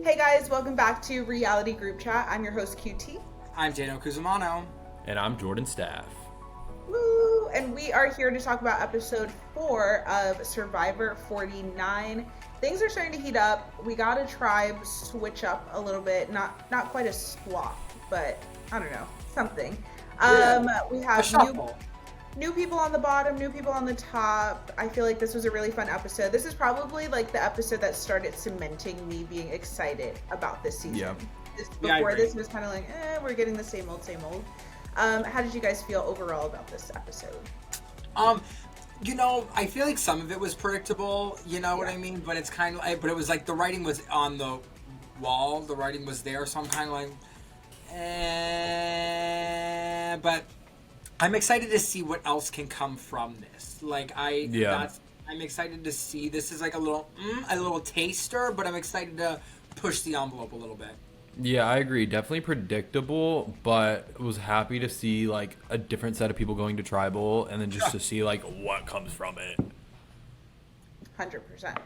Hey guys, welcome back to Reality Group Chat. I'm your host QT. I'm Dano Cusumano. And I'm Jordan Staff. Woo! And we are here to talk about episode 4 of Survivor 49. Things are starting to heat up. We got a tribe switch up a little bit. Not quite a swap, but I don't know, something. We A have shuffle. new people on the bottom, new people on the top. I feel like this was a really fun episode. This is probably like the episode that started cementing me being excited about this season. Yeah. Before this was kind of like, we're getting the same old, same old. How did you guys feel overall about this episode? I feel like some of it was predictable, you know what I mean? But it's kind of like, but it was like the writing was on the wall, the writing was there, so I'm kind of like, but I'm excited to see what else can come from this. I'm excited to see. This is like a little taster, but I'm excited to push the envelope a little bit. Yeah, I agree. Definitely predictable, but was happy to see like a different set of people going to tribal and then just to see like what comes from it. 100%.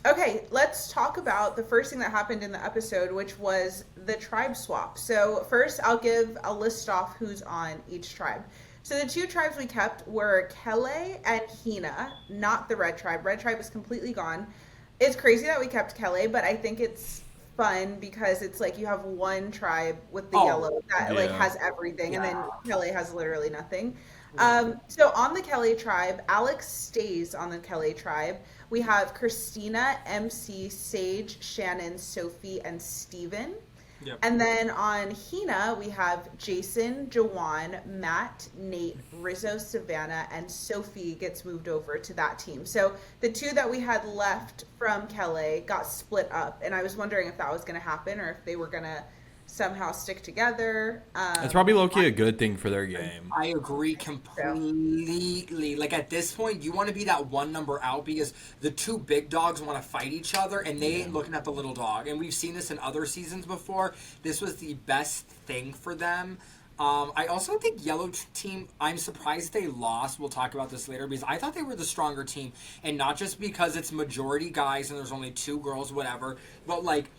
Okay, let's talk about the first thing that happened in the episode, which was the tribe swap. So first, I'll list off who's on each tribe. So the two tribes we kept were Kele and Hina, not the red tribe. Red tribe is completely gone. It's crazy that we kept Kele, but I think it's fun because it's like you have one tribe with the yellow that like has everything, and then Kele has literally nothing. So on the Kelly tribe, Alex stays on the Kelly tribe. We have Christina, MC, Sage, Shannon, Sophie, and Steven. Yep. And then on Hina, we have Jason, Jawan, Matt, Nate, Rizzo, Savannah, and Sophie gets moved over to that team. So the two that we had left from Kelly got split up, and I was wondering if that was going to happen or if they were going to somehow stick together. It's probably low-key a good thing for their game. I agree completely. Like at this point, you want to be that one number out because the two big dogs want to fight each other and they ain't looking at the little dog. And we've seen this in other seasons before. This was the best thing for them. I also think Yellow Team, I'm surprised they lost. We'll talk about this later because I thought they were the stronger team. And not just because it's majority guys and there's only two girls, whatever, but like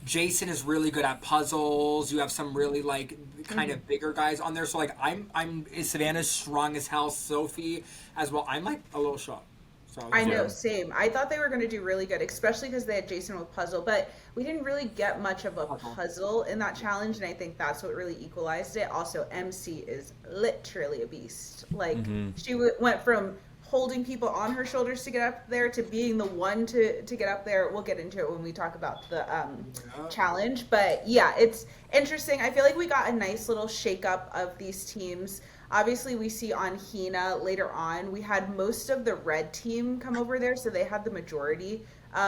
Jason is really good at puzzles. You have some really like kind of bigger guys on there. So like I'm Savannah's strong as hell. Sophie as well. I'm like a little shocked. So I know, same. I thought they were going to do really good, especially because they had Jason with puzzle, but we didn't really get much of a puzzle in that challenge, and I think that's what really equalized it. Also, MC is literally a beast. Like she went from holding people on her shoulders to get up there to being the one to get up there. We'll get into it when we talk about the challenge, but yeah, it's interesting. I feel like we got a nice little shakeup of these teams. Obviously, we see on Hina later on, we had most of the red team come over there, so they had the majority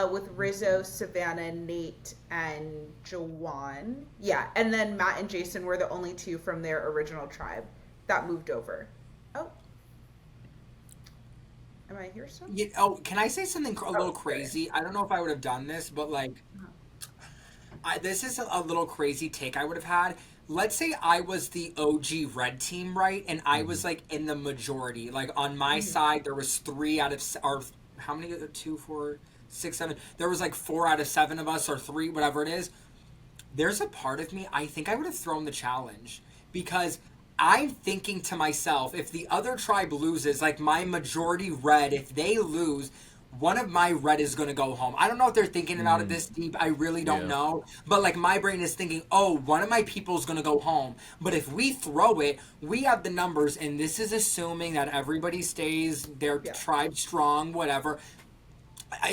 with Rizzo, Savannah, Nate, and Jawan. Yeah, and then Matt and Jason were the only two from their original tribe that moved over. Oh. Am I here still? can I say something a little crazy? I don't know if I would have done this, but like, this is a little crazy take I would have had. Let's say I was the OG red team, right? And I was like in the majority. Like on my side, there was 3 out of, or how many? 2, 4, 6, 7. There was like 4 out of 7 of us, or 3, whatever it is. There's a part of me, I think I would have thrown the challenge because I'm thinking to myself, if the other tribe loses, like my majority red, if they lose, one of my red is going to go home. I don't know if they're thinking about it this deep. I really don't know. But like my brain is thinking, oh, one of my people is going to go home. But if we throw it, we have the numbers. And this is assuming that everybody stays their tribe strong, whatever.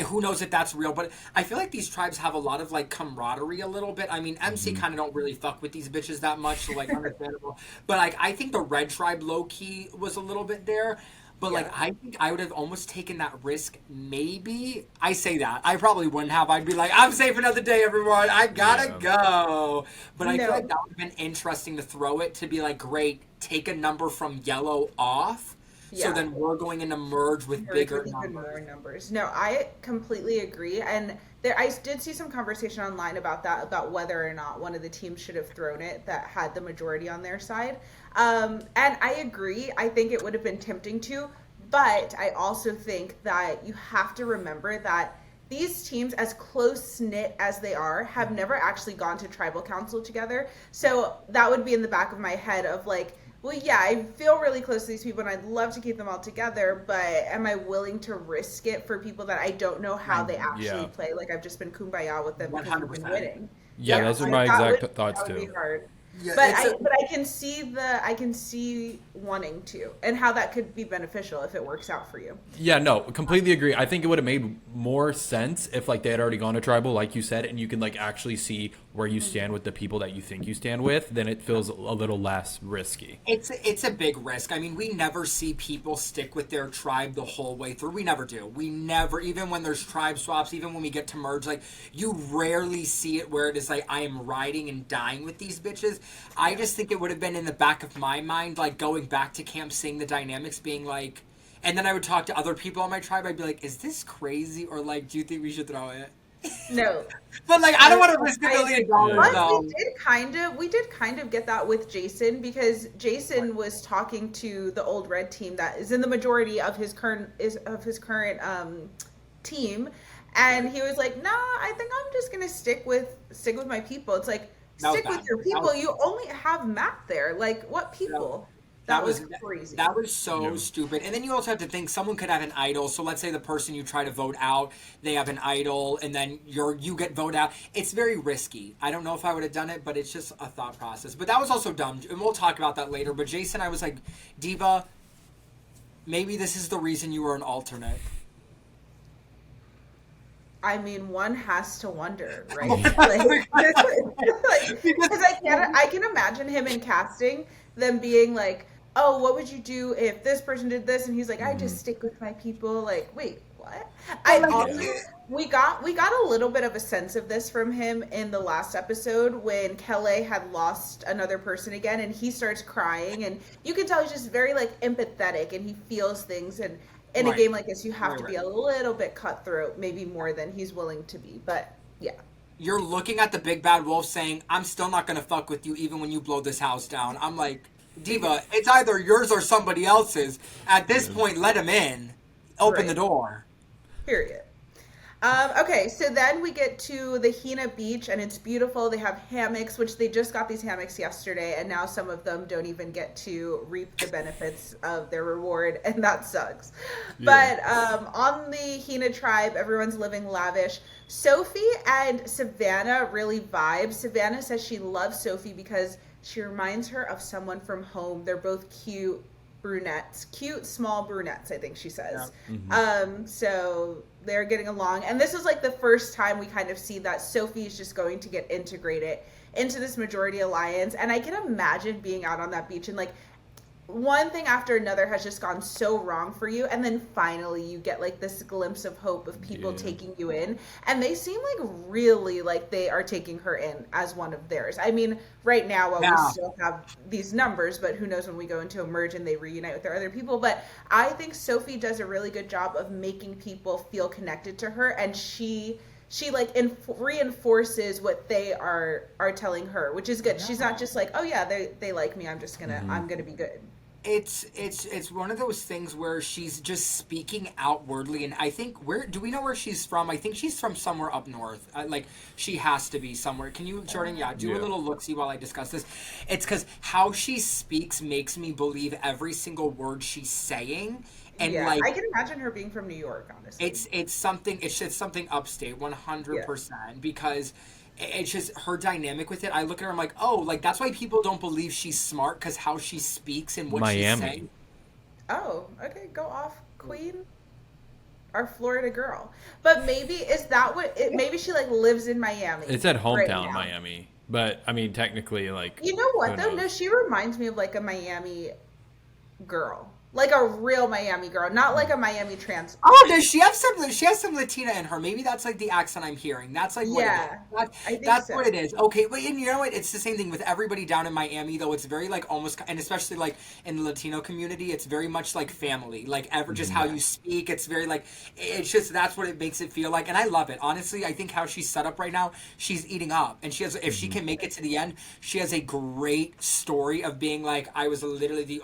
Who knows if that's real, but I feel like these tribes have a lot of like camaraderie a little bit. I mean, MC kind of don't really fuck with these bitches that much, so like understandable. But like I think the red tribe low key was a little bit there. But like I think I would have almost taken that risk. Maybe I say that I probably wouldn't have. I'd be like, I'm safe another day, everyone. I gotta go. But I feel like that would have been interesting to throw it to be like, great, take a number from yellow off. So then we're going into merge with bigger numbers. No, I completely agree. And I did see some conversation online about that, about whether or not one of the teams should have thrown it that had the majority on their side. And I agree. I think it would have been tempting to, but I also think that you have to remember that these teams, as close knit as they are, have never actually gone to tribal council together. So that would be in the back of my head of like, well, yeah, I feel really close to these people and I'd love to keep them all together, but am I willing to risk it for people that I don't know how they actually Yeah. play? Like I've just been kumbaya with them because we've been 100%. winning. Yeah, those are my exact thoughts That would be too. hard. Yeah, But it's I can see I can see wanting to and how that could be beneficial if it works out for you. Yeah, no, completely agree. I think it would have made more sense if like they had already gone to tribal, like you said, and you can like actually see where you stand with the people that you think you stand with. Then it feels a little less risky. it's a big risk. I mean, we never see people stick with their tribe the whole way through. We never do. We never, even when there's tribe swaps, even when we get to merge, like you rarely see it where it is like I am riding and dying with these bitches. I just think it would have been in the back of my mind, like going back to camp, seeing the dynamics, being like, and then I would talk to other people on my tribe. I'd be like, "Is this crazy?" Or like, "Do you think we should throw it?" No. But like, I don't want to risk $1 million. Yeah. But No. we did kind of get that with Jason because Jason was talking to the old red team that is in the majority of his current team, and he was like, "Nah, I think I'm just gonna stick with my people." It's like That was stick with bad. your That people. was- You only have Matt there. Like what people? That was crazy. That was so Yeah. stupid. And then you also have to think someone could have an idol. So let's say the person you try to vote out, they have an idol, and then you get voted out. It's very risky. I don't know if I would have done it, but it's just a thought process. But that was also dumb, and we'll talk about that later. But Jason, I was like, Diva, maybe this is the reason you were an alternate. I mean, one has to wonder, right? Because I can imagine him in casting them being like, "Oh, what would you do if this person did this?" And he's like, "I just stick with my people." Like, wait, what? I also we got a little bit of a sense of this from him in the last episode when Kelly had lost another person again, and he starts crying, and you can tell he's just very like empathetic, and he feels things and. In a Right. game like this, you have Right, to be right. a little bit cutthroat, maybe more than he's willing to be. But yeah, You're looking at the big bad wolf saying, I'm still not going to fuck with you even when you blow this house down. I'm like, Diva, it's either yours or somebody else's. At this point, let him in. Open the Right. door. period. Okay, so then we get to the Hina Beach, and it's beautiful. They have hammocks, which they just got these hammocks yesterday, and now some of them don't even get to reap the benefits of their reward, and that sucks. Yeah. But on the Hina tribe, everyone's living lavish. Sophie and Savannah really vibe. Savannah says she loves Sophie because she reminds her of someone from home. They're both cute small brunettes, I think she says. So they're getting along, and this is like the first time we kind of see that Sophie is just going to get integrated into this majority alliance. And I can imagine being out on that beach and like one thing after another has just gone so wrong for you, and then finally you get like this glimpse of hope of people Yeah. taking you in, and they seem like really like they are taking her in as one of theirs. I mean, right now Yeah. we still have these numbers, but who knows when we go into a merge and they reunite with their other people. But I think Sophie does a really good job of making people feel connected to her, and she like reinforces what they are telling her, which is good. She's not just like, oh yeah, they like me, I'm just gonna I'm gonna be good. It's one of those things where she's just speaking outwardly, and I think where do we know where she's from? I think she's from somewhere up north. Like she has to be somewhere. Can you, Jordan? Yeah, do a Yeah. little look see while I discuss this. It's because how she speaks makes me believe every single word she's saying, and Yeah, like I can imagine her being from New York, honestly. it's something upstate 100% because it's just her dynamic with it. I look at her, I'm like, oh, like that's why people don't believe she's smart because how she speaks and what she's Miami. saying. Oh, okay, go off, Queen. Our Florida girl. But maybe is that what it, maybe she like lives in Miami. It said right hometown now. Miami, but I mean technically like. You know what who though? No, knows? she reminds me of like a Miami girl. Like a real Miami girl, not like a Miami trans. Oh, does she have some? She has some Latina in her. Maybe that's like the accent I'm hearing. That's like what Yeah, it is. That, I think that's so. what it is. Okay, but and you know what? It's the same thing with everybody down in Miami, though. It's very like almost, and especially like in the Latino community, it's very much like family. Like ever, just how you speak. It's very like it's just that's what it makes it feel like, and I love it. Honestly, I think how she's set up right now, she's eating up, and she has. If she can make it to the end, she has a great story of being like, I was literally the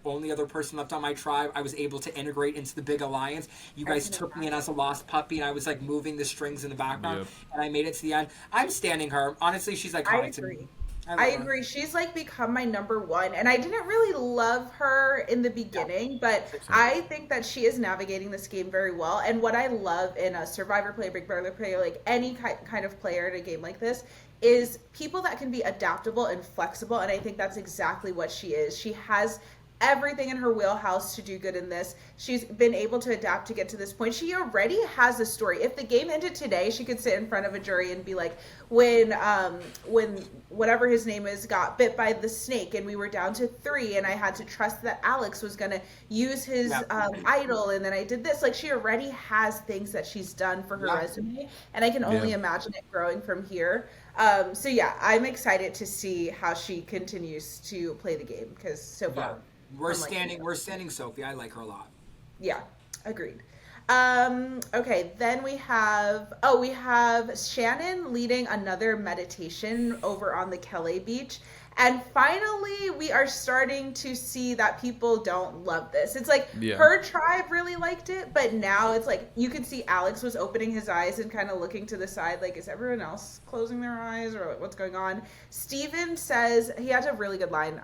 only other person left on my tribe, I was able to integrate into the big alliance. You guys took me in as a lost puppy, and I was like moving the strings in the background, Yep. and I made it to the end. I'm standing her. Honestly, she's I iconic to me. agree. I I love her. agree. She's like become my number one. And I didn't really love her in the Yeah. beginning, but Same. I think that she is navigating this game very well. And what I love in a Survivor player, Big Brother player, like any kind of player in a game like this, is people that can be adaptable and flexible. And I think that's exactly what she is. She has everything in her wheelhouse to do good in this. She's been able to adapt to get to this point. She already has a story. If the game ended today, she could sit in front of a jury and be like, when whatever his name is got bit by the snake and we were down to 3 and I had to trust that Alex was gonna use his idol and then I did this. Like she already has things that she's done for her resume, and I can only imagine it growing from here. So yeah, I'm excited to see how she continues to play the game because so far. We're standing Sophie. I like her a lot. Yeah, agreed. Okay, then we have Shannon leading another meditation over on the Kelly Beach. And finally, we are starting to see that people don't love this. It's like her tribe really liked it, but now it's like you could see Alex was opening his eyes and kind of looking to the side, like, is everyone else closing their eyes or what's going on? Steven says, he has a really good line.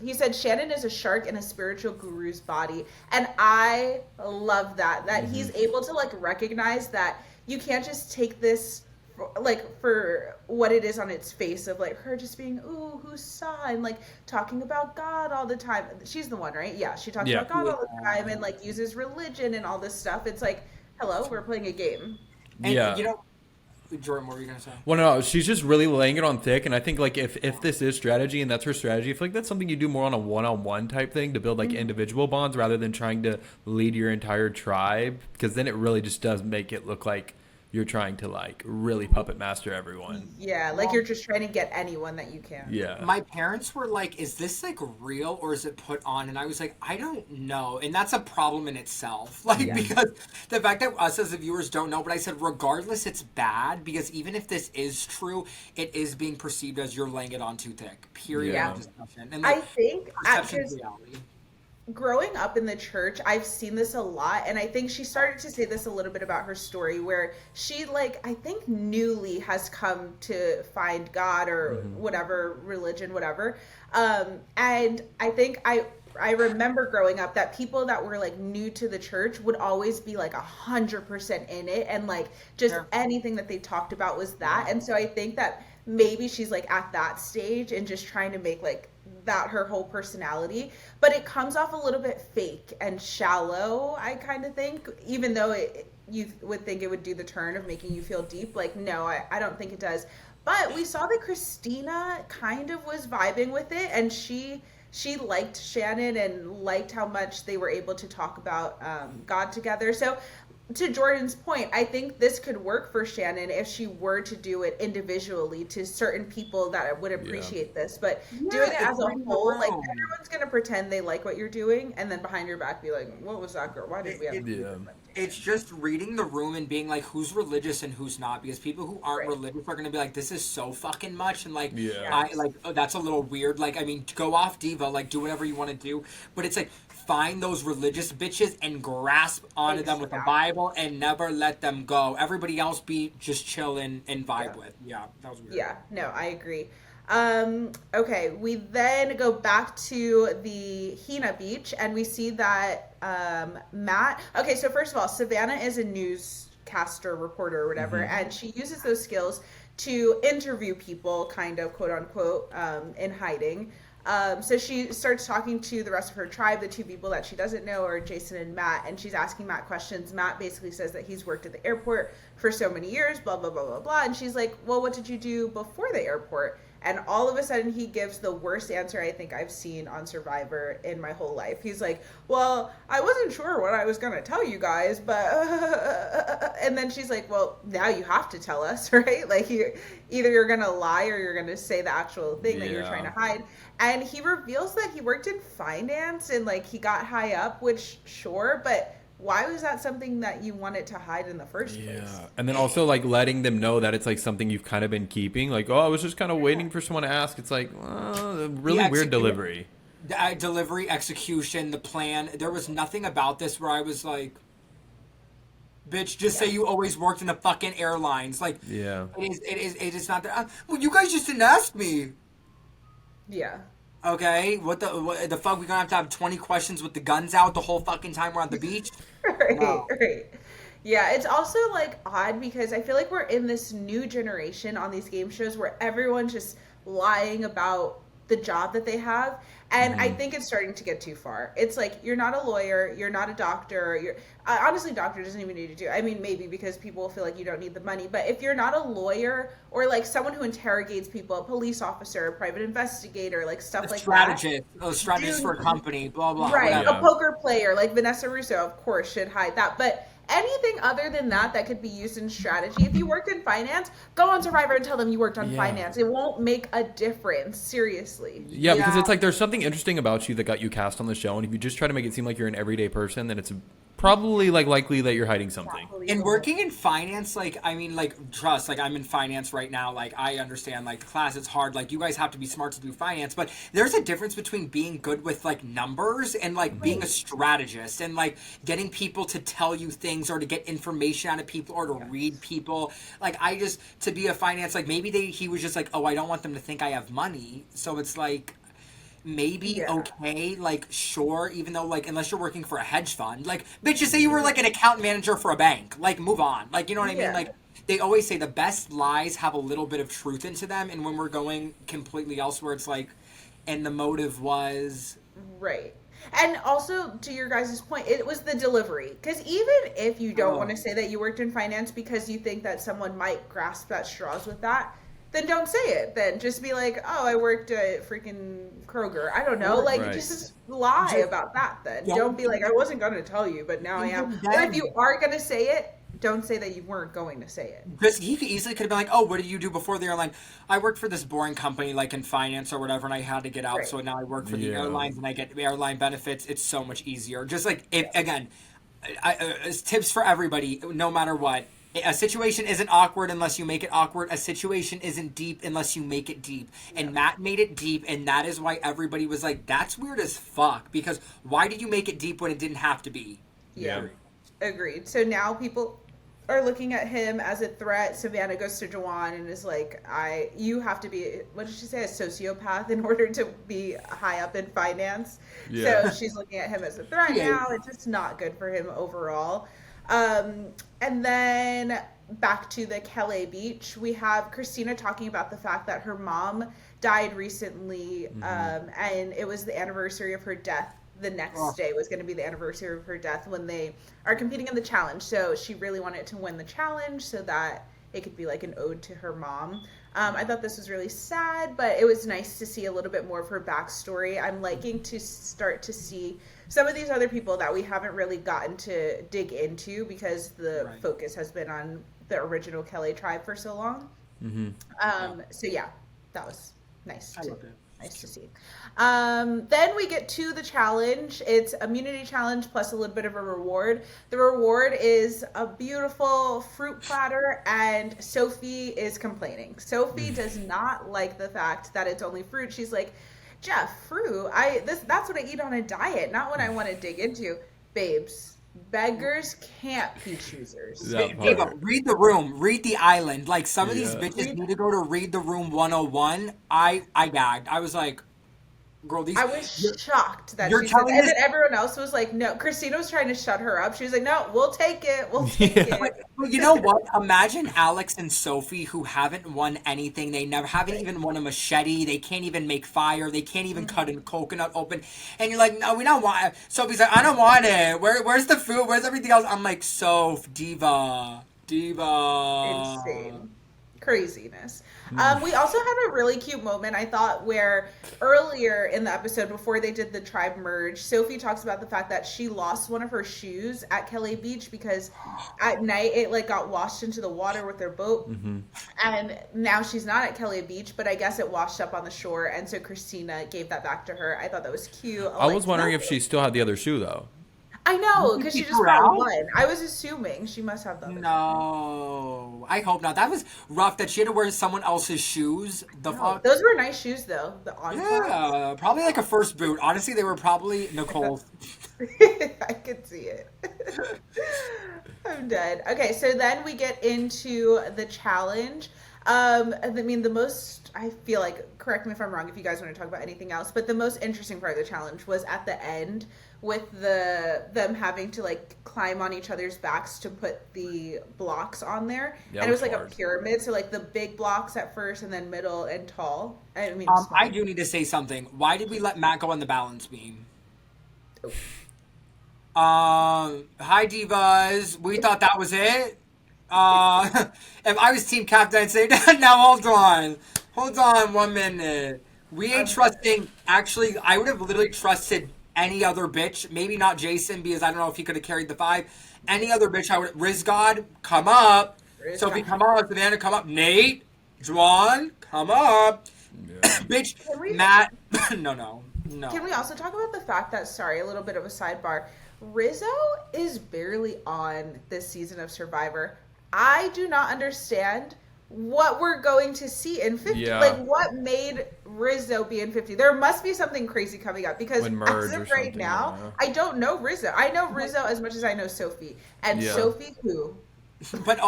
He said, Shannon is a shark in a spiritual guru's body. And I love that he's able to like recognize that you can't just take this like for what it is on its face of like her just being who's saw and like talking about God all the time. She's the one, right? Yeah, she talks about God all the time and like uses religion and all this stuff. It's like, hello, we're playing a game. And you know, Jordan, what were you gonna say? Well, no, she's just really laying it on thick, and I think like if this is strategy and that's her strategy, I feel like that's something you do more on a one-on-one type thing to build like individual bonds rather than trying to lead your entire tribe, because then it really just does make it look like you're trying to like really puppet master everyone. Yeah, like you're just trying to get anyone that you can. Yeah. My parents were like, is this like real or is it put on? And I was like, I don't know. And that's a problem in itself. Like, because the fact that us as the viewers don't know, but I said, regardless, it's bad because even if this is true, it is being perceived as you're laying it on too thick. Period. Yeah. And like, I think perception is reality. Growing up in the church, I've seen this a lot, and I think she started to say this a little bit about her story where she like I think newly has come to find God or whatever religion, whatever. And I think I remember growing up that people that were like new to the church would always be like 100% in it, and like just anything that they talked about was that. And so I think that maybe she's like at that stage and just trying to make like that her whole personality, but it comes off a little bit fake and shallow, I kind of think, even though you would think it would do the turn of making you feel deep. Like, no, I don't think it does. But we saw that Christina kind of was vibing with it, and she liked Shannon and liked how much they were able to talk about God together. So to Jordan's point, I think this could work for Shannon if she were to do it individually to certain people that would appreciate this. But doing it as a whole, like everyone's gonna pretend they like what you're doing, and then behind your back be like, "What was that girl? Why did we have to do this?" It's just reading the room and being like, who's religious and who's not, because people who aren't religious are gonna be like, this is so fucking much, and like, I like that's a little weird. Like, I mean, go off diva, like do whatever you want to do, but it's like find those religious bitches and grasp onto them with the Bible and never let them go. Everybody else be just chill and vibe with. Yeah, that was weird. Yeah, no, I agree. Okay, we then go back to the Hina Beach and we see that Matt. Okay, so first of all, Savannah is a newscaster, reporter, or whatever, and she uses those skills to interview people, kind of quote unquote, in hiding. So she starts talking to the rest of her tribe, the two people that she doesn't know are Jason and Matt, and she's asking Matt questions. Matt basically says that he's worked at the airport for so many years, blah, blah, blah, blah, blah. And she's like, well, what did you do before the airport? And all of a sudden he gives the worst answer I think I've seen on Survivor in my whole life. He's like, well, I wasn't sure what I was going to tell you guys, but... And then she's like, well, now you have to tell us, right? Like, either you're going to lie or you're going to say the actual thing that you're trying to hide. And he reveals that he worked in finance and, like, he got high up, which, sure, but... why was that something that you wanted to hide in the first place? Yeah. And then also like letting them know that it's like something you've kind of been keeping. Like, oh, I was just kind of waiting for someone to ask. It's like, really weird delivery. Delivery, execution, the plan. There was nothing about this where I was like, bitch, just say you always worked in the fucking airlines. Like, Yeah. it is not that. Well, you guys just didn't ask me. Yeah. Okay, what the fuck? We gonna have 20 questions with the guns out the whole fucking time we're on the beach? Right, No. right. Yeah, it's also like odd because I feel like we're in this new generation on these game shows where everyone's just lying about the job that they have. And I think it's starting to get too far. It's like you're not a lawyer, you're not a doctor, you're honestly doctor doesn't even need to do. I mean maybe because people feel like you don't need the money, but if you're not a lawyer or like someone who interrogates people, a police officer, a private investigator, like stuff like that. A strategist for a company, blah blah, Right. whatever. A Yeah. poker player like Vanessa Russo, of course, should hide that. But anything other than that that could be used in strategy, if you worked in finance, go on Survivor and tell them you worked on Yeah. finance. It won't make a difference. Seriously. Yeah, because Yeah. it's like there's something interesting about you that got you cast on the show, and if you just try to make it seem like you're an everyday person, then it's probably like likely that you're hiding something. And working in finance, like, I mean, like, trust, like, I'm in finance right now. Like, I understand, like, the class, it's hard. Like, you guys have to be smart to do finance. But there's a difference between being good with, like, numbers and, like, being a strategist and, like, getting people to tell you things or to get information out of people or to read people. Like, to be a finance, like, maybe he was just like, oh, I don't want them to think I have money. So it's like, maybe okay, like sure, even though like unless you're working for a hedge fund, like bitch, just say you were like an account manager for a bank, like move on, like you know what I mean, like they always say the best lies have a little bit of truth into them, and when we're going completely elsewhere, it's like, and the motive was Right. And also, to your guys' point, it was the delivery. Because even if you don't want to say that you worked in finance because you think that someone might grasp at straws with that, then don't say it. Then just be like, oh, I worked at freaking Kroger. I don't know. Like, Right. just lie about that then. Don't be like, I wasn't going to tell you, but now I am. But if you are going to say it, don't say that you weren't going to say it. Because he easily could have been like, oh, what did you do before the airline? I worked for this boring company, like in finance or whatever, and I had to get out, Right. so now I work for the Yeah. airlines and I get airline benefits. It's so much easier. Just like, if again, tips for everybody, no matter what. A situation isn't awkward unless you make it awkward. A situation isn't deep unless you make it deep. And Matt made it deep, and that is why everybody was like, that's weird as fuck. Because why did you make it deep when it didn't have to be? Yeah. Agreed. So now people are looking at him as a threat. Savannah goes to Jawan and is like, you have to be, what did she say, a sociopath in order to be high up in finance. Yeah. So she's looking at him as a threat Yeah. now. It's just not good for him overall. And then back to the Kelly Beach, we have Christina talking about the fact that her mom died recently, and it was the anniversary of her death. The next day was going to be the anniversary of her death when they are competing in the challenge. So she really wanted to win the challenge so that it could be like an ode to her mom. I thought this was really sad, but it was nice to see a little bit more of her backstory. I'm liking to start to see some of these other people that we haven't really gotten to dig into because the focus has been on the original Kelly tribe for so long. So yeah, that was nice. Nice to see. Then we get to the challenge. It's a immunity challenge plus a little bit of a reward. The reward is a beautiful fruit platter, and Sophie is complaining. Sophie does not like the fact that it's only fruit. She's like, Jeff, fruit. That's what I eat on a diet, not what I want to dig into. Babes, beggars can't be choosers. That part. Ava, read the room, read the island. Like some of these Yeah. bitches need to go to read the room 101. I gagged. I was like, girl, these I was shocked that you're she said, telling and this- then everyone else was like, no. Christina was trying to shut her up. She was like, no, we'll take it. We'll take it. But you know what? Imagine Alex and Sophie who haven't won anything. They never haven't even won a machete. They can't even make fire. They can't even cut a coconut open. And you're like, no, we don't want it. Sophie's like, I don't want it. Where's the food? Where's everything else? I'm like, Soph, diva. Insane. Craziness. We also had a really cute moment, I thought, where earlier in the episode, before they did the tribe merge, Sophie talks about the fact that she lost one of her shoes at Kelly Beach because at night it like got washed into the water with their boat. And now she's not at Kelly Beach, but I guess it washed up on the shore, and so Christina gave that back to her. I thought that was cute. I was wondering if she still had the other shoe though. I You know, think because she she just threw brought out? one. I was assuming she must have the other one. No, I hope not. That was rough. That she had to wear someone else's shoes. The No, fuck? those were nice shoes though. The on flats. Yeah, probably like a first boot. Honestly, they were probably Nicole's. I could see it. I'm dead. Okay, so then we get into the challenge. I mean, the most, I feel like, correct me if I'm wrong if you guys want to talk about anything else, but the most interesting part of the challenge was at the end with them having to like climb on each other's backs to put the blocks on there. Yeah, And it it was was like a hard. pyramid, so like the big blocks at first and then middle and tall. I mean, I small. do need to say something. Why did we let Matt go on the balance beam? Oh. Hi divas. We thought that was it. If I was team captain, I'd say, now hold on 1 minute. We ain't I'm trusting. Actually, I would have literally trusted any other bitch. Maybe not Jason because I don't know if he could have carried the 5. Any other bitch, I would. Riz God, come up. Sophie, come up. Savannah, come up. Nate, Juan, come up. Yeah. Bitch, Can we- Matt. No. Can we also talk about the fact that, sorry, a little bit of a sidebar, Rizzo is barely on this season of Survivor. I do not understand what we're going to see in 50. Yeah. Like, what made Rizzo be in 50? There must be something crazy coming up because When merge as or of right something, now, yeah. I don't know Rizzo. I know Rizzo as much as I know Sophie. And Yeah. Sophie who? But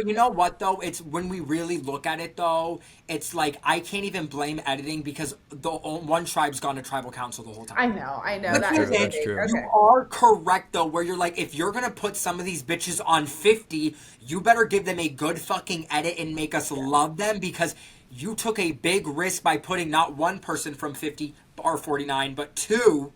you know what though? It's when we really look at it though, it's like I can't even blame editing because the one tribe's gone to tribal council the whole time. I know. But That true, is the that's thing. true. Okay. You are correct though, where you're like, if you're gonna put some of these bitches on 50, you better give them a good fucking edit and make us love them because you took a big risk by putting not one person from 50 or 49, but 2.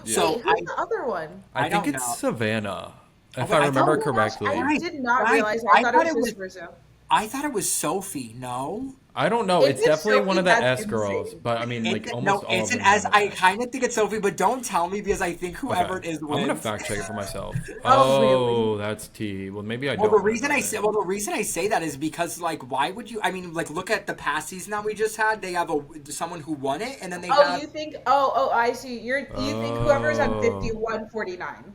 So Wait, who's the other one? I I think don't it's know. Savannah, if wait, I I thought- remember Oh my gosh, correctly. I did not Right. realize. I thought it was just Rizzo. I thought it was Sophie. No. I don't know. If It's it's definitely one Sophie, of the that's S girls, insane. but I mean, like almost No, all of it's them. an S. have an I S. kind of think it's Sophie, but don't tell me because I think whoever Okay. it is I'm wins. gonna fact check it for myself. Oh, Oh, really? that's T. Well, maybe I Well, don't. the reason remember I say it. well, the reason I say that is because like, why would you? I mean, like, look at the past season that we just had. They have someone who won it, and then they Oh, have. you think? Oh, I see. You think whoever's on 50 Oh. won 49.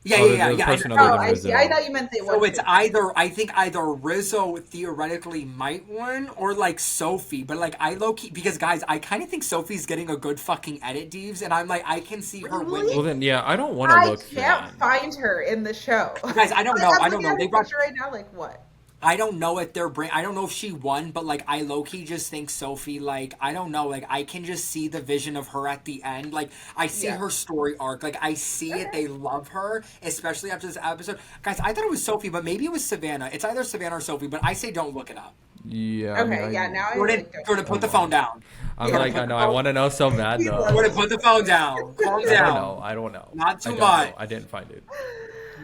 Yeah, Oh, yeah. the I person know. other Oh, than I see. Rizzo. I thought you meant they won. So it's 50. either I think either Rizzo theoretically might win or like Sophie, but like I low key because guys, I kind of think Sophie's getting a good fucking edit, Deeves, and I'm like I can see her Really? winning. Well, then, yeah, I don't want to I look can't fan. find her in the show. Guys, I don't Like, know. I'm I don't looking know. at They her brought. picture right now. Like what? I don't know if they're I don't know if she won, but like I low key just think Sophie, like I don't know, like I can just see the vision of her at the end. Like I see Yeah. her story arc. Like I see it. They love her, especially after this episode. Guys, I thought it was Sophie, but maybe it was Savannah. It's either Savannah or Sophie, but I say don't look it up. Yeah. Okay, yeah. Now I Jordan, like don't. Jordan, put the phone down. I'm Yeah. like, I know. I want to know so bad He though. loves Jordan, put the phone down. Calm I down. don't know. I don't know. Not too I don't much. know. I didn't find it.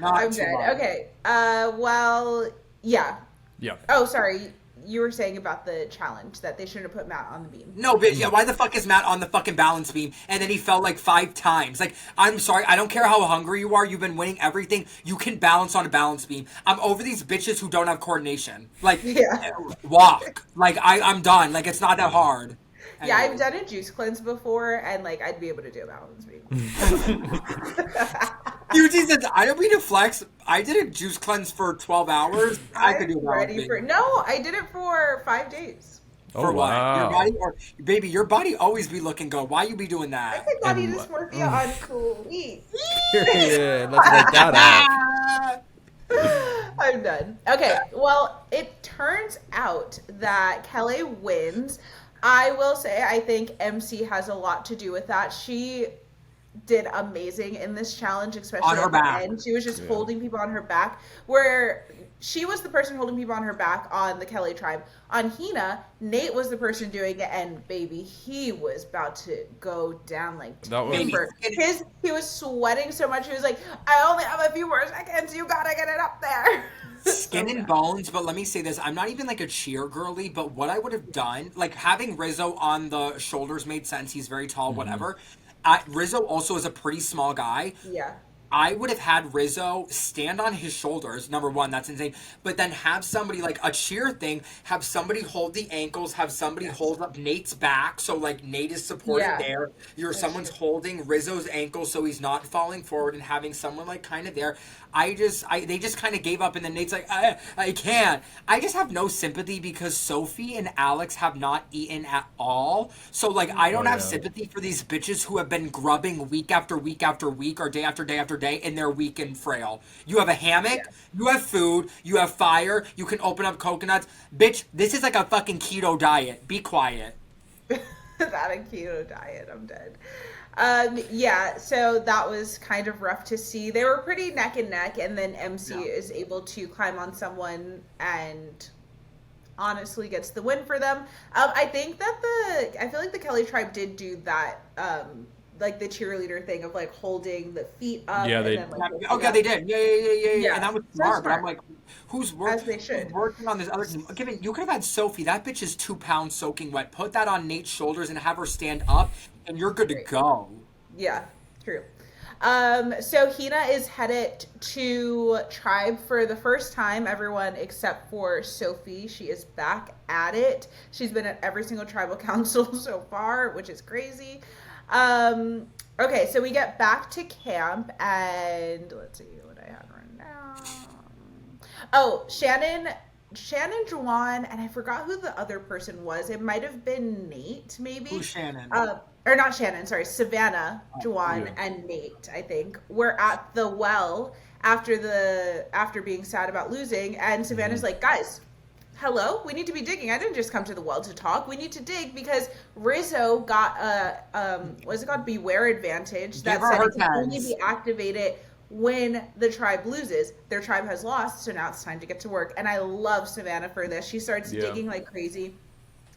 Not I'm too dead. much. Okay. Well, yeah. Yeah. Oh, sorry. You were saying about the challenge that they shouldn't have put Matt on the beam. No, bitch, yeah, why the fuck is Matt on the fucking balance beam and then he fell like 5 times? Like, I'm sorry, I don't care how hungry you are, you've been winning everything, you can balance on a balance beam. I'm over these bitches who don't have coordination. Like, Yeah. walk. Like, I'm done. Like, it's not that hard. Yeah, I've Anyway. done a juice cleanse before, and like I'd be able to do a balance beam. You said, I don't mean to flex, I did a juice cleanse for 12 hours. I could do a I'm balance ready beam. for. No, I did it for 5 days. Oh For what? Your wow. body or baby, your body always be looking good. Why you be doing I that? think body And- dysmorphia on cool weed. Period. Let's make that up. I'm done. Okay, well, it turns out that Kelly wins. I will say I think MC has a lot to do with that. She did amazing in this challenge, especially On her at the back. end. She was just Yeah. holding people on her back, where she was the person holding people on her back on the Kelly tribe. On Hina, Nate was the person doing it, and baby, he was about to go down like That was- timber. He was sweating so much. He was like, "I only have a few more seconds. You gotta get it up there." Skin So and bad. bones, but let me say this. I'm not even like a cheer girly, but what I would have done, like having Rizzo on the shoulders made sense. He's very tall, whatever. Rizzo also is a pretty small guy. Yeah. I would have had Rizzo stand on his shoulders. Number one, that's insane. But then have somebody, like a cheer thing, have somebody hold the ankles, have somebody hold up Nate's back. So, like, Nate is supported Yeah, there. Someone's holding Rizzo's ankles so he's not falling forward, and having someone, like, kind of there. They just kind of gave up, and then Nate's like, I can't. I just have no sympathy because Sophie and Alex have not eaten at all. So, like, I don't have sympathy for these bitches who have been grubbing week after week after week or day after day after day, and they're weak and frail. You have a hammock, you have food, you have fire, you can open up coconuts. Bitch, this is like a fucking keto diet. Be quiet. That a keto diet, I'm dead. Yeah, so that was kind of rough to see. They were pretty neck and neck, and then MC is able to climb on someone and honestly gets the win for them. I think that I feel like the Kelly tribe did do that, like the cheerleader thing of like holding the feet up. Yeah, they. And then, like, They did. Yeah. And that was smart. But I'm like, who's working on this other team? Given you could have had Sophie. That bitch is 2 pounds soaking wet. Put that on Nate's shoulders and have her stand up, and you're good to go. Yeah, true. So Hina is headed to Tribe for the first time, everyone except for Sophie. She is back at it. She's been at every single tribal council so far, which is crazy. Okay, so we get back to camp, and let's see what I have right now. Oh, Shannon, Juwan, and I forgot who the other person was. It might have been Nate, maybe. Who's Shannon? Or not Shannon, sorry, Savannah, Juwan, and Nate, I think, were at the well after being sad about losing, and Savannah's like, guys, hello, we need to be digging. I didn't just come to the well to talk. We need to dig because Rizzo got a what's it called? Beware advantage that said it can only be activated when the tribe loses. Their tribe has lost, so now it's time to get to work. And I love Savannah for this. She starts digging like crazy.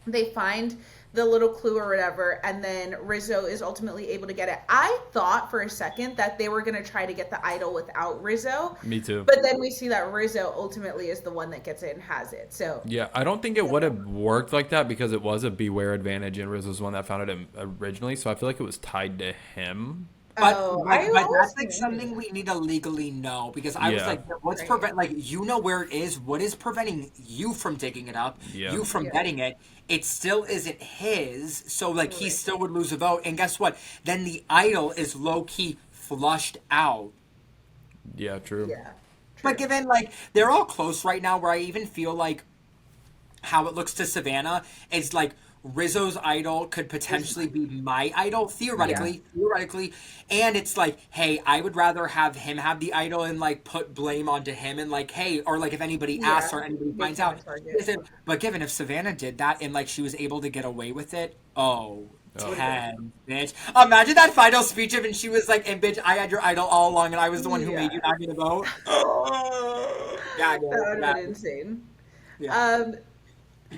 They find the little clue or whatever, and then Rizzo is ultimately able to get it. I thought for a second that they were going to try to get the idol without Rizzo. Me too. But then we see that Rizzo ultimately is the one that gets it and has it. So yeah, I don't think it would have worked like that because it was a beware advantage, and Rizzo's the one that found it originally. So I feel like it was tied to him. But that's like something we need to legally know, because I was like, what's like, you know where it is, what is preventing you from digging it up, you from getting it? It still isn't his, so like he still would lose a vote, and guess what? Then the idol is low-key flushed out. Yeah, true. Yeah. But given like they're all close right now, where I even feel like how it looks to Savannah is like Rizzo's idol could potentially be my idol, theoretically, and it's like, hey, I would rather have him have the idol and like put blame onto him, and like, hey, or like if anybody asks or anybody finds out, but given if Savannah did that and like she was able to get away with it, 10, bitch. Imagine that final speech of, and she was like, and bitch, I had your idol all along, and I was the one who made you not get a vote. That would have been insane. Yeah.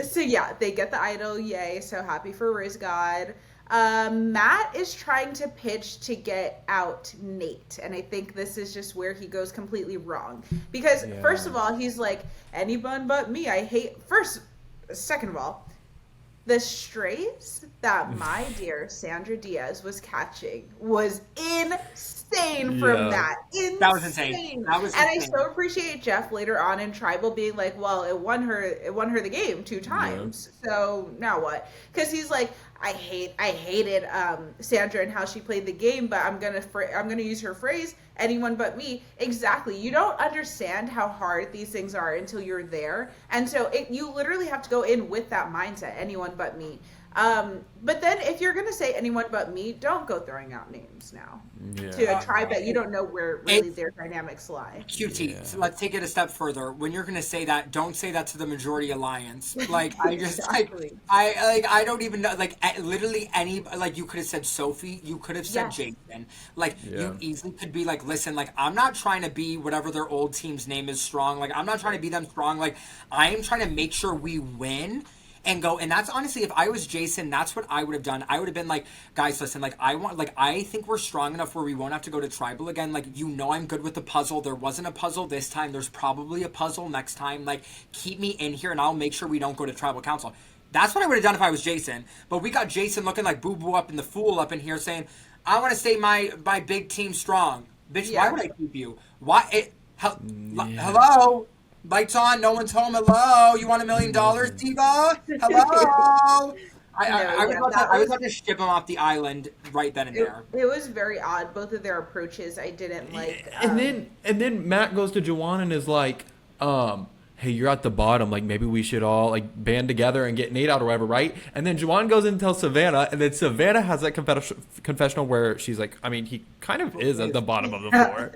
So yeah, they get the idol, yay, so happy for Riz God. Matt is trying to pitch to get out Nate, and I think this is just where he goes completely wrong. Because first of all, he's like, anyone but me, second of all, the strays that my dear Sandra Diaz was catching was insane from that. Insane. That was insane. And I so appreciate Jeff later on in Tribal being like, well, it won her the game 2 times. So now what? Because he's like, I hated Sandra and how she played the game, but I'm gonna use her phrase, anyone but me. Exactly. You don't understand how hard these things are until you're there, and so you literally have to go in with that mindset, anyone but me. But then if you're gonna say anyone but me, don't go throwing out names now to a tribe that you don't know where really their dynamics lie. QT. So let's take it a step further. When you're gonna say that, don't say that to the majority alliance. Like I just I don't even know. Like literally any, like you could have said Sophie, you could have said Jason. Like you easily could be like, listen, like I'm not trying to be whatever their old team's name is strong. Like I'm not trying to be them strong. Like I am trying to make sure we win. And go, and that's honestly, if I was Jason, that's what I would have done. I would have been like, guys, listen, like I think we're strong enough where we won't have to go to tribal again. Like, I'm good with the puzzle. There wasn't a puzzle this time. There's probably a puzzle next time. Like, keep me in here and I'll make sure we don't go to tribal council. That's what I would have done if I was Jason. But we got Jason looking like boo-boo up and the fool up in here saying, I want to stay my big team strong. Bitch, why Yeah. would I keep you? Why? Yeah. Hello? Lights on, no one's home. Hello? You want $1 million, Diva? Hello? No, yeah, that I was was about to ship him off the island right then and it, there. it was very odd. Both of their approaches I didn't like. And then Matt goes to Juwan and is like, hey, you're at the bottom. Like maybe we should all like band together and get Nate out or whatever, right? And then Juwan goes and tells Savannah, and then Savannah has that confessional where she's like, I mean, he kind of is at the bottom of the floor.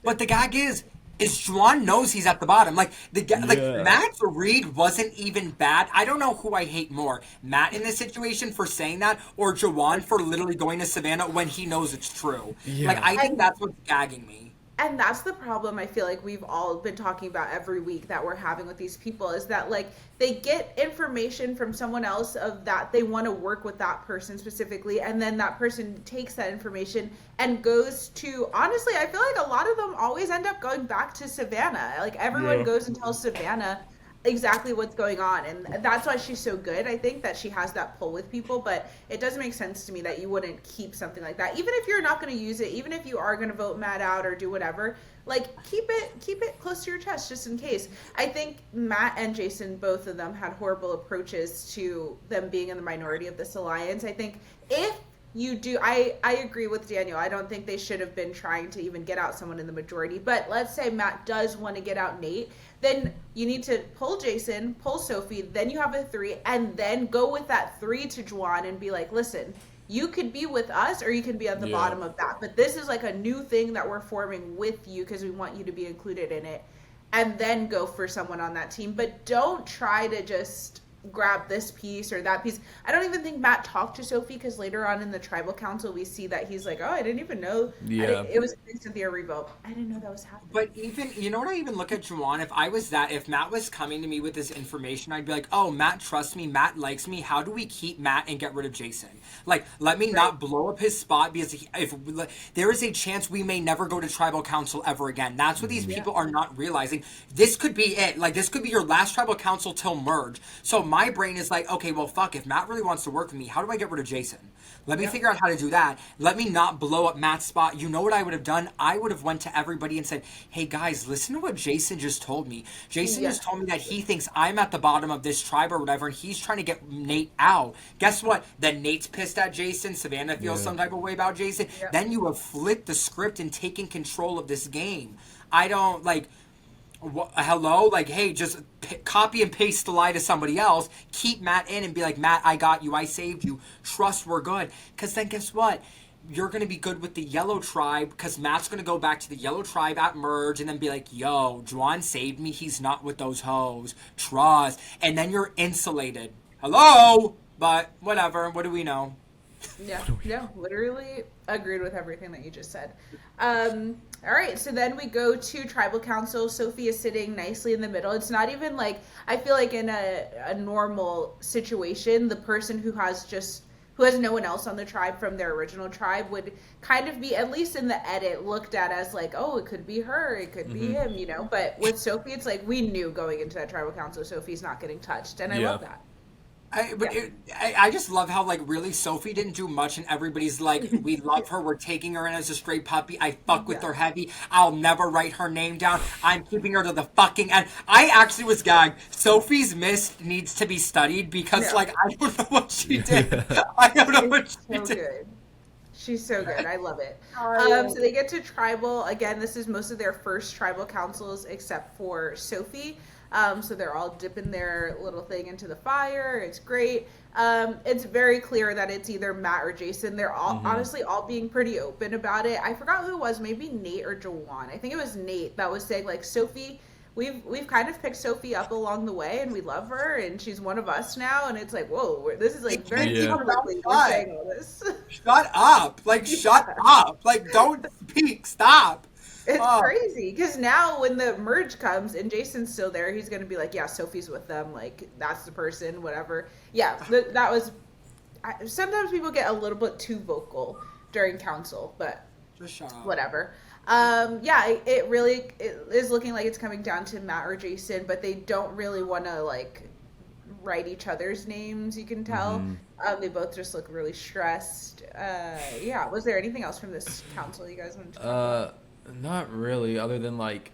But the gag is Juwan knows he's at the bottom. Like like Yeah. Matt's read wasn't even bad. I don't know who I hate more, Matt in this situation for saying that, or Juwan for literally going to Savannah when he knows it's true. Yeah. Like I think that's what's gagging me. And that's the problem I feel like we've all been talking about every week that we're having with these people is that like they get information from someone else of that they want to work with that person specifically, and then that person takes that information and goes to, honestly, I feel like a lot of them always end up going back to Savannah. Like everyone Yeah. goes and tells Savannah exactly what's going on, and that's why she's so good. I think that she has that pull with people, but it doesn't make sense to me that you wouldn't keep something like that, even if you're not going to use it, even if you are going to vote Matt out or do whatever. Like keep it close to your chest just in case. I think Matt and Jason, both of them, had horrible approaches to them being in the minority of this alliance. I think if you do, I agree with Daniel. I don't think they should have been trying to even get out someone in the majority, but let's say Matt does want to get out Nate, then you need to pull Jason, pull Sophie, then you have a 3, and then go with that 3 to Juwan and be like, listen, you could be with us or you can be at the Yeah. bottom of that, but this is like a new thing that we're forming with you because we want you to be included in it, and then go for someone on that team. But don't try to just grab this piece or that piece. I don't even think Matt talked to Sophie because later on in the tribal council we see that he's like, oh, I didn't even know. Yeah. It was Cynthia revote. I didn't know that was happening. But even, you know what, I even look at Juwan, if Matt was coming to me with this information, I'd be like, oh, Matt trusts me, Matt likes me, how do we keep Matt and get rid of Jason? Like, let me not blow up his spot, because if there is a chance we may never go to tribal council ever again. That's what these people are not realizing. This could be it. Like, this could be your last tribal council till merge. So my brain is like, okay, well, fuck, if Matt really wants to work with me, how do I get rid of Jason? Let me figure out how to do that. Let me not blow up Matt's spot. You know what I would have done? I would have went to everybody and said, hey, guys, listen to what Jason just told me. Jason just told me that he thinks I'm at the bottom of this tribe or whatever, and he's trying to get Nate out. Guess what? Then Nate's pissed at Jason. Savannah feels some type of way about Jason. Then you have flipped the script and taken control of this game. I don't, like... hello? Like, hey, just copy and paste the lie to somebody else. Keep Matt in and be like, Matt, I got you. I saved you. Trust we're good. Because then guess what? You're going to be good with the yellow tribe because Matt's going to go back to the yellow tribe at merge and then be like, yo, Juwan saved me. He's not with those hoes. Trust. And then you're insulated. Hello? But whatever. What do we know? Yeah, no, literally agreed with everything that you just said. All right, so then we go to tribal council. Sophie is sitting nicely in the middle. It's not even like, I feel like in a normal situation, the person who has no one else on the tribe from their original tribe would kind of be, at least in the edit, looked at as like, oh, it could be her, it could be him, you know? But with Sophie, it's like, we knew going into that tribal council, Sophie's not getting touched, and I love that. I just love how, like, really Sophie didn't do much and everybody's like, we love her, we're taking her in as a straight puppy, I fuck with her heavy, I'll never write her name down, I'm keeping her to the fucking end. I actually was gagged. Sophie's mist needs to be studied because, like, I don't know what she did. I don't know what she So did. good. She's so good. I love it. So they get to tribal. Again, this is most of their first tribal councils except for Sophie. So they're all dipping their little thing into the fire. It's great. It's very clear that it's either Matt or Jason. They're all honestly all being pretty open about it. I forgot who it was, maybe Nate or Jawan. I think it was Nate that was saying, like, Sophie, we've kind of picked Sophie up along the way and we love her and she's one of us now, and it's like, whoa, this is like very publicly we're saying all this. Shut up. Like, shut up. Like, don't speak. Stop. It's crazy because now when the merge comes and Jason's still there, he's gonna be like, yeah, Sophie's with them, like that's the person, whatever. Yeah, that was. Sometimes people get a little bit too vocal during council, but Just shut up. whatever. Yeah, it really is looking like it's coming down to Matt or Jason, but they don't really want to like write each other's names. You can tell. They both just look really stressed. Yeah. Was there anything else from this council you guys wanted to talk about? Not really, other than like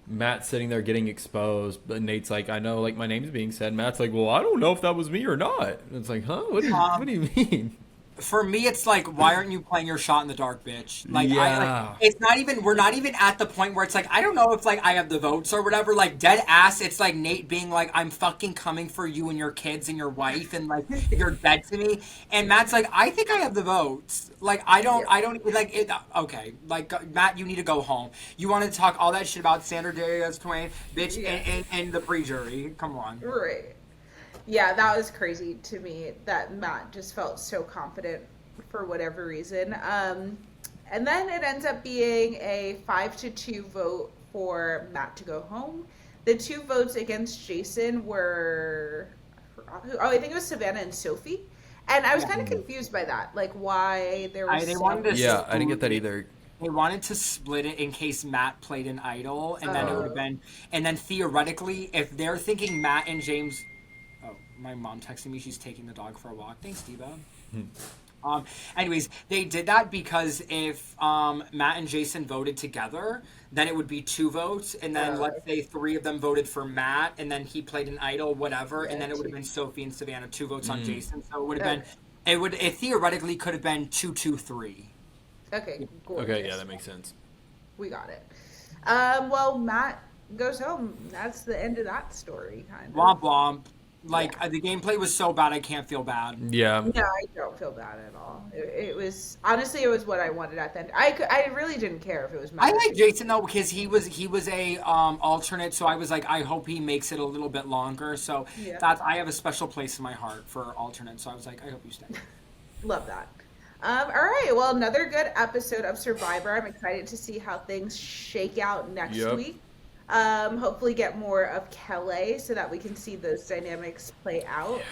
Matt sitting there getting exposed, but Nate's like, I know, like my name's being said. Matt's like, well, I don't know if that was me or not. And it's like, huh? What do you mean? For me, it's like, why aren't you playing your shot in the dark, bitch? Like, Yeah. it's not even, we're not even at the point where it's like, I don't know if, like, I have the votes or whatever. Like, dead ass, it's like Nate being like, I'm fucking coming for you and your kids and your wife, and, like, you're dead to me. And Matt's like, I think I have the votes. Like, I don't, like, it, okay. Like, Matt, you need to go home. You want to talk all that shit about Sandra Darius Twain, bitch, and the pre-jury. Come on. Right. Yeah, that was crazy to me that Matt just felt so confident for whatever reason. And then it ends up being a 5-2 vote for Matt to go home. The 2 votes against Jason were, I think it was Savannah and Sophie. And I was kind of confused by that, like why there was. Yeah, I didn't get that either. They wanted to split it in case Matt played an idol, and then it would have been. And then theoretically, if they're thinking Matt and James. Oh, my mom texting me. She's taking the dog for a walk. Thanks, Diva. Anyways, they did that because if Matt and Jason voted together, then it would be 2 votes, and then let's say 3 of them voted for Matt, and then he played an idol, whatever, and then it would have been Sophie and Savannah 2 votes on Jason. So it would have been, it theoretically could have been 2-2-3. Okay, gorgeous. Okay, yeah, that makes sense. We got it. Well, Matt goes home. That's the end of that story, kind of. Womp womp. Like, the gameplay was so bad, I can't feel bad. Yeah. No, I don't feel bad at all. It was, honestly, it was what I wanted at the end. I really didn't care if it was Matt. I like Jason, though, because he was a alternate, so I was like, I hope he makes it a little bit longer. So I have a special place in my heart for alternates, so I was like, I hope you stay. Love that. All right, well, another good episode of Survivor. I'm excited to see how things shake out next week. Hopefully get more of Kelly so that we can see those dynamics play out.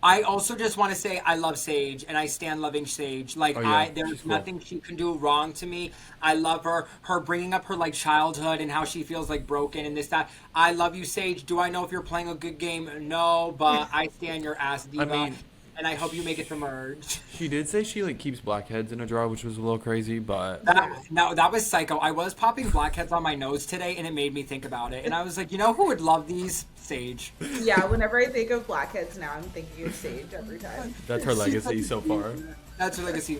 I also just want to say I love Sage, and I stand loving Sage. Like, there's nothing she can do wrong to me. I love her. Her bringing up her, like, childhood and how she feels, like, broken and this, that. I love you, Sage. Do I know if you're playing a good game? No, but I stand your ass, Diva. I mean, and I hope you make it to merge. She did say she like keeps blackheads in a jar, which was a little crazy, but that was psycho. I was popping blackheads on my nose today, and it made me think about it. And I was like, you know who would love these? Sage. Yeah, whenever I think of blackheads now, I'm thinking of Sage every time. That's her legacy so far. That's her legacy.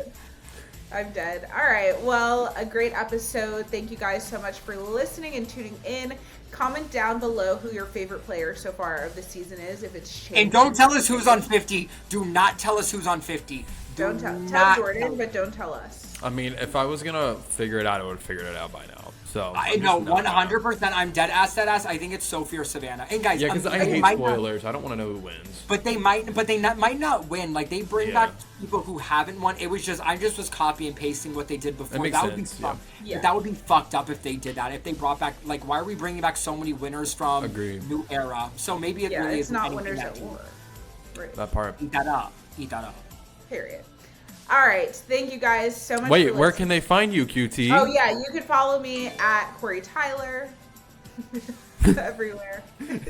I'm dead. All right. Well, a great episode. Thank you guys so much for listening and tuning in. Comment down below who your favorite player so far of the season is, if it's changed. And don't tell us who's on 50. Do not tell us who's on 50. Don't tell Jordan, but don't tell us. I mean, if I was gonna figure it out, I would have figured it out by now. So I know 100%. I'm dead ass. I think it's Sophie or Savannah. And guys, yeah, because I hate spoilers. I don't want to know who wins. But they might not win. Like, they bring back people who haven't won. It was just I was copy and pasting what they did before. That would be fucked. Yeah. That would be fucked up if they did that. If they brought back, like, why are we bringing back so many winners from New Era? So maybe it really it's not winners at war. Right. That part. Eat that up. Period. All right. Thank you guys so much. Wait, where can they find you, QT? Oh, yeah. You can follow me at Quori-Tyler. Everywhere.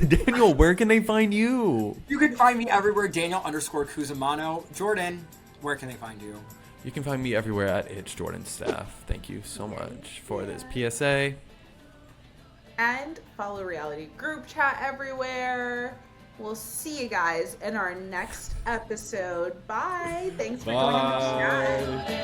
Daniel, where can they find you? You can find me everywhere, Daniel_Cusimano. Jordan, where can they find you? You can find me everywhere at It's Jordan Staff. Thank you so much for this PSA. And follow Reality Group Chat everywhere. We'll see you guys in our next episode. Bye. Thanks for joining the chat.